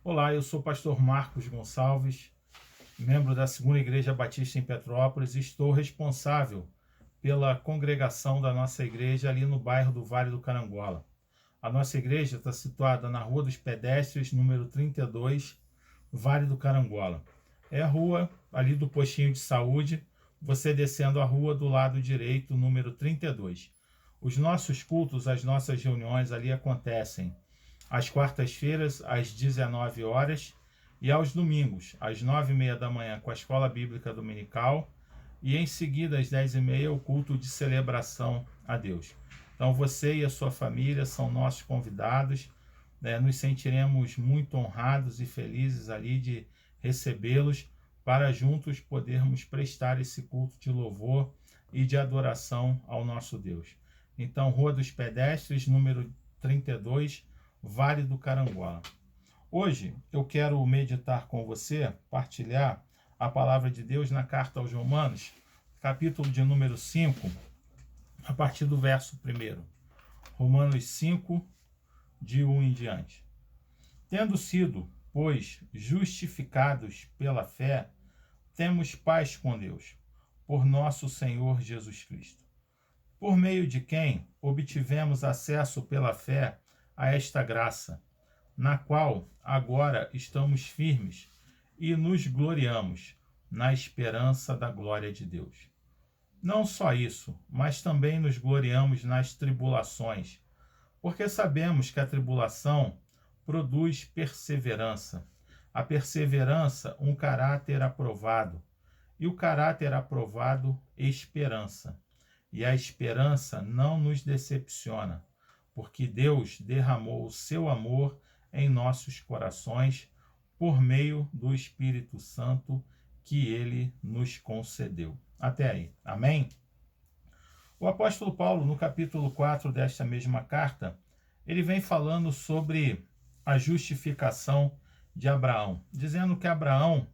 Olá, eu sou o pastor Marcos Gonçalves, membro da Segunda Igreja Batista em Petrópolis e estou responsável pela congregação da nossa igreja ali no bairro do Vale do Carangola. A nossa igreja está situada na Rua dos Pedestres, número 32, Vale do Carangola. É a rua ali do postinho de saúde, você descendo a rua do lado direito, número 32. Os nossos cultos, as nossas reuniões ali acontecem às quartas-feiras, às 19 horas, e aos domingos, às 9h30 da manhã, com a Escola Bíblica Dominical, e em seguida, às 10h30, o culto de celebração a Deus. Então, você e a sua família são nossos convidados, nos sentiremos muito honrados e felizes ali de recebê-los, para juntos podermos prestar esse culto de louvor e de adoração ao nosso Deus. Então, Rua dos Pedestres, número 32, Vale do Carangola. Hoje eu quero meditar com você, partilhar a palavra de Deus na carta aos Romanos, capítulo de número 5, a partir do verso 1. Romanos 5, de 1 em diante. Tendo sido, pois, justificados pela fé, temos paz com Deus, por nosso Senhor Jesus Cristo, por meio de quem obtivemos acesso pela fé a esta graça, na qual agora estamos firmes e nos gloriamos na esperança da glória de Deus. Não só isso, mas também nos gloriamos nas tribulações, porque sabemos que a tribulação produz perseverança, a perseverança um caráter aprovado, e o caráter aprovado esperança, e a esperança não nos decepciona, porque Deus derramou o seu amor em nossos corações por meio do Espírito Santo que ele nos concedeu. Até aí. Amém? O apóstolo Paulo, no capítulo 4 desta mesma carta, ele vem falando sobre a justificação de Abraão, dizendo que Abraão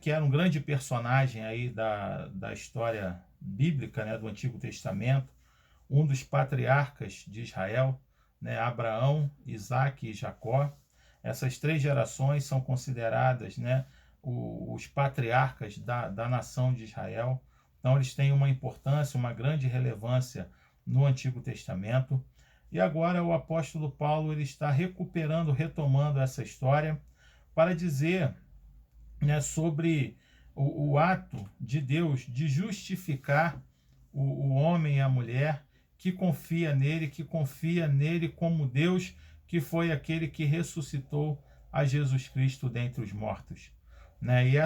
que era um grande personagem aí da história bíblica, do Antigo Testamento, um dos patriarcas de Israel, Abraão, Isaque e Jacó. Essas três gerações são consideradas os patriarcas da nação de Israel. Então eles têm uma importância, uma grande relevância no Antigo Testamento. E agora o apóstolo Paulo ele está retomando essa história para dizer sobre o ato de Deus de justificar o homem e a mulher que confia nele como Deus, que foi aquele que ressuscitou a Jesus Cristo dentre os mortos. E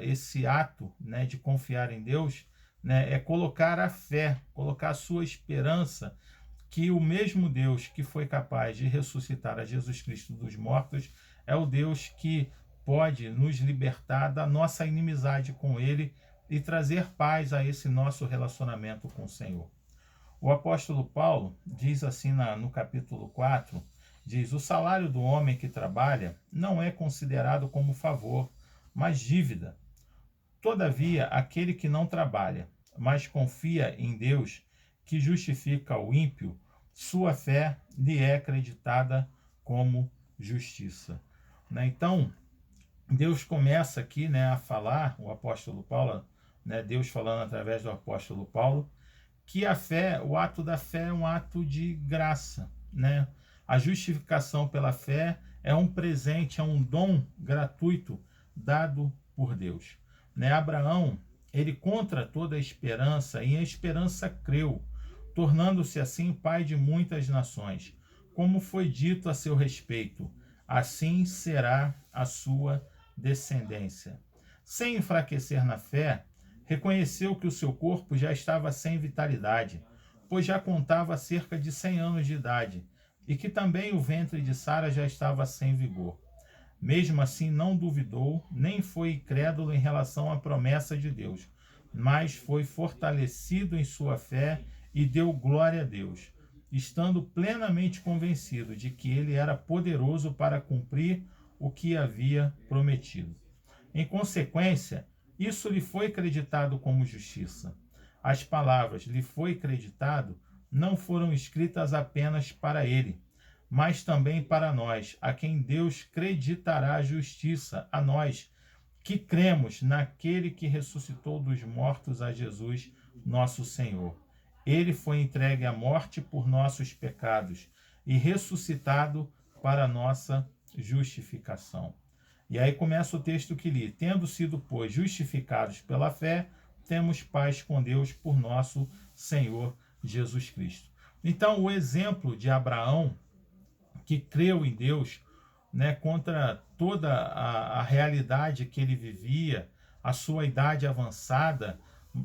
esse ato de confiar em Deus é colocar a fé, colocar a sua esperança que o mesmo Deus que foi capaz de ressuscitar a Jesus Cristo dos mortos é o Deus que pode nos libertar da nossa inimizade com Ele e trazer paz a esse nosso relacionamento com o Senhor. O apóstolo Paulo diz assim no capítulo 4, diz: o salário do homem que trabalha não é considerado como favor, mas dívida. Todavia, aquele que não trabalha, mas confia em Deus, que justifica o ímpio, sua fé lhe é acreditada como justiça. Então, Deus começa aqui a falar, o apóstolo Paulo, Deus falando através do apóstolo Paulo, que a fé, o ato da fé é um ato de graça, A justificação pela fé é um presente, é um dom gratuito dado por Deus. Abraão, ele contra toda a esperança, e em esperança creu, tornando-se assim pai de muitas nações, como foi dito a seu respeito, assim será a sua descendência. Sem enfraquecer na fé, reconheceu que o seu corpo já estava sem vitalidade, pois já contava cerca de 100 anos de idade, e que também o ventre de Sara já estava sem vigor. Mesmo assim, não duvidou, nem foi incrédulo em relação à promessa de Deus, mas foi fortalecido em sua fé e deu glória a Deus, estando plenamente convencido de que ele era poderoso para cumprir o que havia prometido. Em consequência, isso lhe foi acreditado como justiça. As palavras lhe foi acreditado não foram escritas apenas para ele, mas também para nós, a quem Deus creditará a justiça, a nós, que cremos naquele que ressuscitou dos mortos, a Jesus, nosso Senhor. Ele foi entregue à morte por nossos pecados e ressuscitado para nossa justificação. E aí começa o texto que li: tendo sido, pois, justificados pela fé, temos paz com Deus por nosso Senhor Jesus Cristo. Então, o exemplo de Abraão, que creu em Deus, né, contra toda a realidade que ele vivia, a sua idade avançada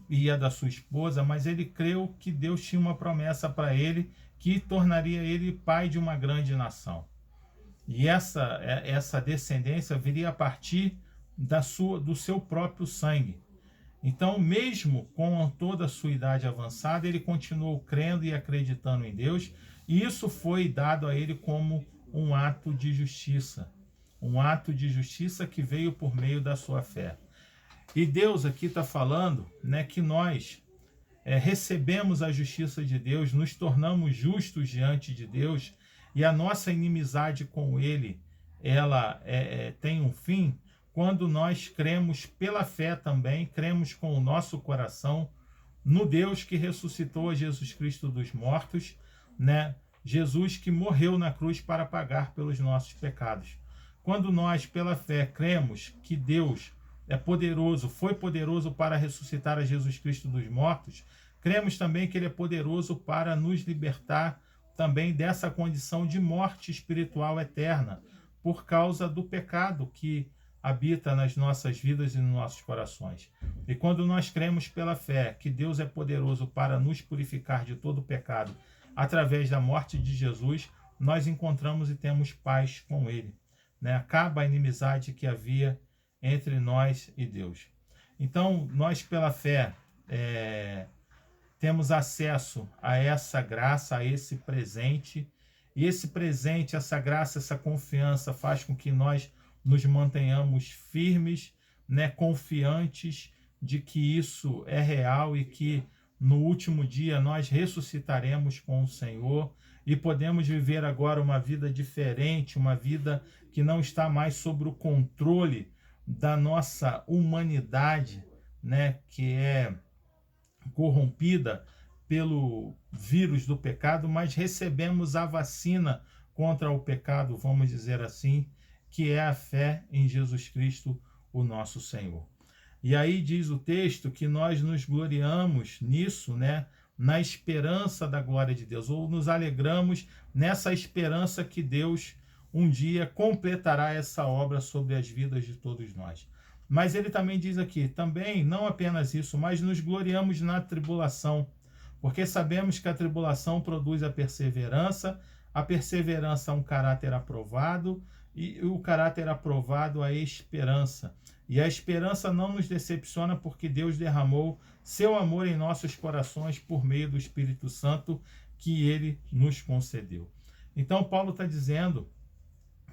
e a da sua esposa, mas ele creu que Deus tinha uma promessa para ele que tornaria ele pai de uma grande nação. E essa descendência viria a partir do seu próprio sangue. Então, mesmo com toda a sua idade avançada, ele continuou crendo e acreditando em Deus, e isso foi dado a ele como um ato de justiça. Um ato de justiça que veio por meio da sua fé. E Deus aqui está falando, né, que nós recebemos a justiça de Deus, nos tornamos justos diante de Deus, e a nossa inimizade com Ele, ela tem um fim quando nós cremos pela fé também, cremos com o nosso coração no Deus que ressuscitou a Jesus Cristo dos mortos, né? Jesus que morreu na cruz para pagar pelos nossos pecados. Quando nós, pela fé, cremos que Deus é poderoso, foi poderoso para ressuscitar a Jesus Cristo dos mortos, cremos também que Ele é poderoso para nos libertar também dessa condição de morte espiritual eterna, por causa do pecado que habita nas nossas vidas e nos nossos corações. E quando nós cremos pela fé que Deus é poderoso para nos purificar de todo o pecado, através da morte de Jesus, nós encontramos e temos paz com Ele, né? Acaba a inimizade que havia entre nós e Deus. Então, nós pela fé temos acesso a essa graça, a esse presente, e esse presente, essa graça, essa confiança faz com que nós nos mantenhamos firmes, né, confiantes de que isso é real e que no último dia nós ressuscitaremos com o Senhor e podemos viver agora uma vida diferente, uma vida que não está mais sob o controle da nossa humanidade, né, que é corrompida pelo vírus do pecado, mas recebemos a vacina contra o pecado, vamos dizer assim, que é a fé em Jesus Cristo, o nosso Senhor. E aí diz o texto que nós nos gloriamos nisso, né, na esperança da glória de Deus, ou nos alegramos nessa esperança que Deus um dia completará essa obra sobre as vidas de todos nós. Mas ele também diz aqui, também, não apenas isso, mas nos gloriamos na tribulação, porque sabemos que a tribulação produz a perseverança um caráter aprovado, e o caráter aprovado a esperança. E a esperança não nos decepciona, porque Deus derramou seu amor em nossos corações por meio do Espírito Santo que Ele nos concedeu. Então Paulo está dizendo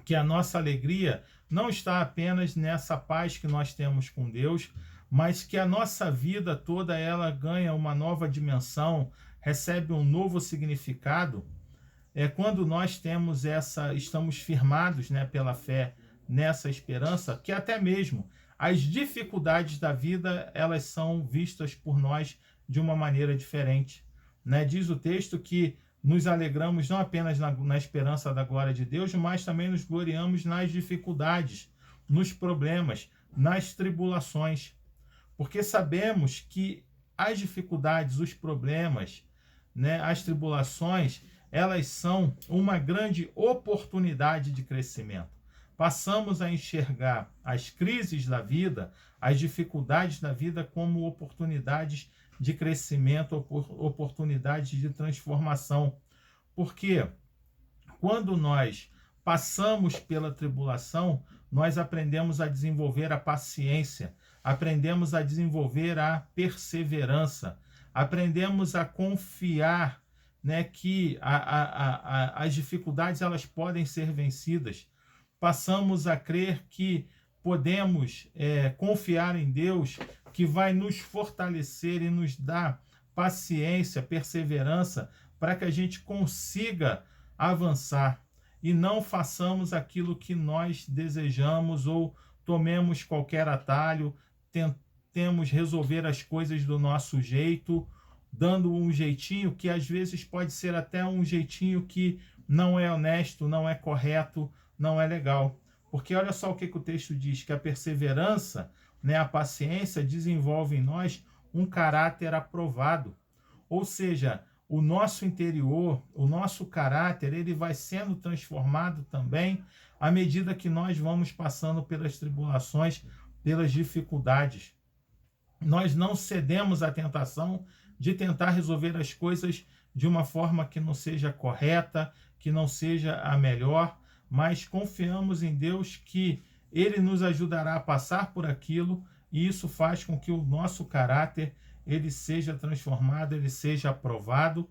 que a nossa alegria não está apenas nessa paz que nós temos com Deus, mas que a nossa vida toda ela ganha uma nova dimensão, recebe um novo significado, quando nós estamos firmados, né, pela fé nessa esperança, que até mesmo as dificuldades da vida, elas são vistas por nós de uma maneira diferente, né? Diz o texto que nos alegramos não apenas na esperança da glória de Deus, mas também nos gloriamos nas dificuldades, nos problemas, nas tribulações, porque sabemos que as dificuldades, os problemas, né, as tribulações, elas são uma grande oportunidade de crescimento. Passamos a enxergar as crises da vida, as dificuldades da vida como oportunidades de crescimento, oportunidades de transformação. Porque quando nós passamos pela tribulação, nós aprendemos a desenvolver a paciência, aprendemos a desenvolver a perseverança, aprendemos a confiar, né, que as dificuldades elas podem ser vencidas. Passamos a crer que podemos confiar em Deus, que vai nos fortalecer e nos dar paciência, perseverança, para que a gente consiga avançar. e não façamos aquilo que nós desejamos ou tomemos qualquer atalho, tentemos resolver as coisas do nosso jeito, dando um jeitinho que às vezes pode ser até um jeitinho que não é honesto, não é correto, não é legal. Porque olha só o que o texto diz, que a perseverança, né, a paciência desenvolve em nós um caráter aprovado. Ou seja, o nosso interior, o nosso caráter, ele vai sendo transformado também à medida que nós vamos passando pelas tribulações, pelas dificuldades. Nós não cedemos à tentação de tentar resolver as coisas de uma forma que não seja correta, que não seja a melhor, mas confiamos em Deus que Ele nos ajudará a passar por aquilo, e isso faz com que o nosso caráter ele seja transformado, ele seja aprovado,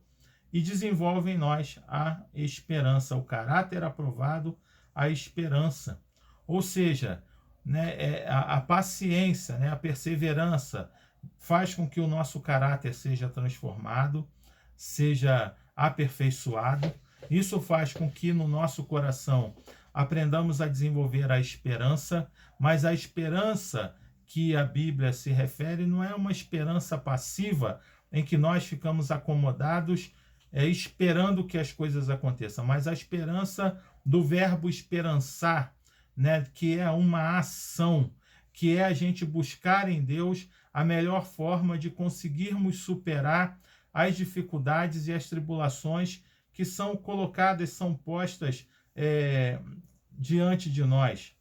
e desenvolve em nós a esperança, o caráter aprovado, a esperança. Ou seja, né, a paciência, né, a perseverança faz com que o nosso caráter seja transformado, seja aperfeiçoado. Isso faz com que no nosso coração aprendamos a desenvolver a esperança, mas a esperança que a Bíblia se refere não é uma esperança passiva em que nós ficamos acomodados esperando que as coisas aconteçam, mas a esperança do verbo esperançar, né, que é uma ação, que é a gente buscar em Deus a melhor forma de conseguirmos superar as dificuldades e as tribulações que são colocadas, são postas diante de nós.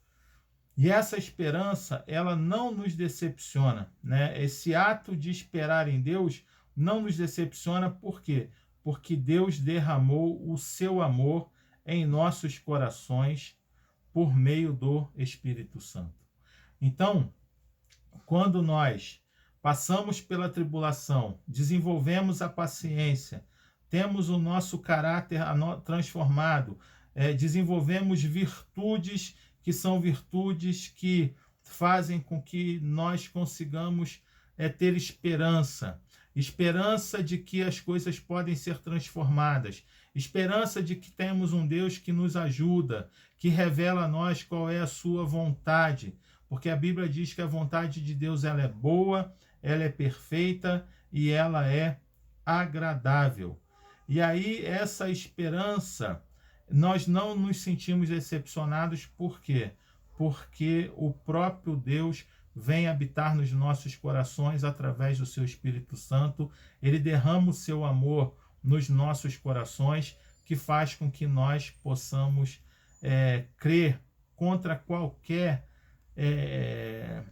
E essa esperança, ela não nos decepciona, né? Esse ato de esperar em Deus não nos decepciona, por quê? Porque Deus derramou o seu amor em nossos corações por meio do Espírito Santo. Então, quando nós passamos pela tribulação, desenvolvemos a paciência, temos o nosso caráter transformado, desenvolvemos virtudes que são virtudes que fazem com que nós consigamos ter esperança. Esperança de que as coisas podem ser transformadas. Esperança de que temos um Deus que nos ajuda, que revela a nós qual é a sua vontade. Porque a Bíblia diz que a vontade de Deus ela é boa, ela é perfeita e ela é agradável. E aí essa esperança, nós não nos sentimos decepcionados, por quê? Porque o próprio Deus vem habitar nos nossos corações através do seu Espírito Santo. Ele derrama o seu amor nos nossos corações, que faz com que nós possamos crer contra qualquer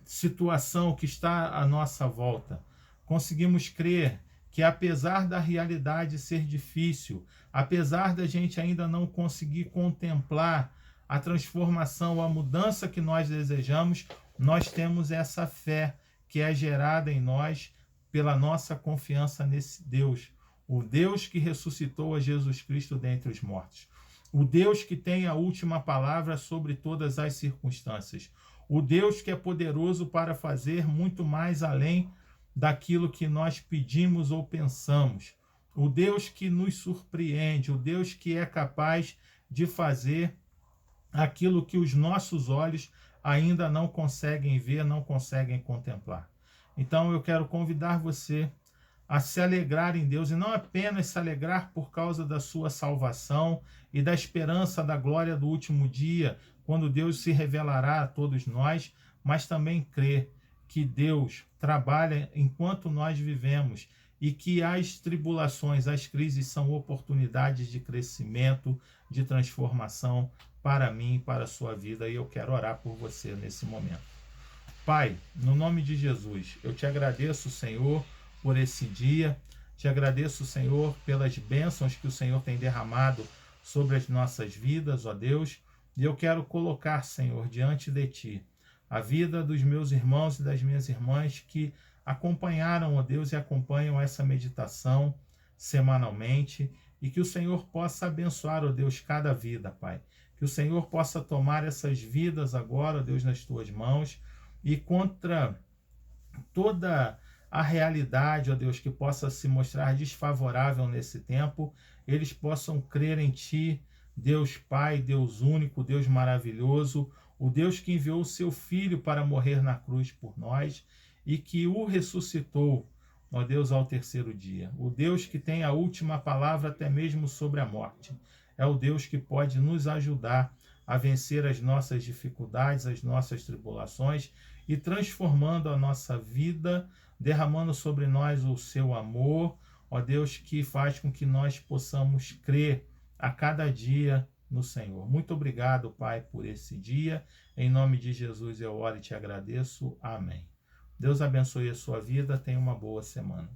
situação que está à nossa volta. Conseguimos crer que apesar da realidade ser difícil, apesar da gente ainda não conseguir contemplar a transformação, a mudança que nós desejamos, nós temos essa fé que é gerada em nós pela nossa confiança nesse Deus, o Deus que ressuscitou a Jesus Cristo dentre os mortos, o Deus que tem a última palavra sobre todas as circunstâncias, o Deus que é poderoso para fazer muito mais além daquilo que nós pedimos ou pensamos, o Deus que nos surpreende, o Deus que é capaz de fazer aquilo que os nossos olhos ainda não conseguem ver, não conseguem contemplar. Então eu quero convidar você a se alegrar em Deus, e não apenas se alegrar por causa da sua salvação e da esperança da glória do último dia, quando Deus se revelará a todos nós, mas também crer que Deus trabalha enquanto nós vivemos e que as tribulações, as crises são oportunidades de crescimento, de transformação para mim e para a sua vida, e eu quero orar por você nesse momento. Pai, no nome de Jesus, eu te agradeço, Senhor, por esse dia, te agradeço, Senhor, pelas bênçãos que o Senhor tem derramado sobre as nossas vidas, ó Deus, e eu quero colocar, Senhor, diante de Ti, a vida dos meus irmãos e das minhas irmãs que acompanharam, ó Deus, e acompanham essa meditação semanalmente, e que o Senhor possa abençoar, ó Deus, cada vida, Pai. Que o Senhor possa tomar essas vidas agora, ó Deus, nas Tuas mãos, e contra toda a realidade, ó Deus, que possa se mostrar desfavorável nesse tempo, eles possam crer em Ti, Deus Pai, Deus único, Deus maravilhoso, o Deus que enviou o seu Filho para morrer na cruz por nós e que o ressuscitou, ó Deus, ao terceiro dia. O Deus que tem a última palavra até mesmo sobre a morte. É o Deus que pode nos ajudar a vencer as nossas dificuldades, as nossas tribulações e transformando a nossa vida, derramando sobre nós o seu amor, ó Deus, que faz com que nós possamos crer a cada dia no Senhor. Muito obrigado, Pai, por esse dia. Em nome de Jesus eu oro e te agradeço. Amém. Deus abençoe a sua vida. Tenha uma boa semana.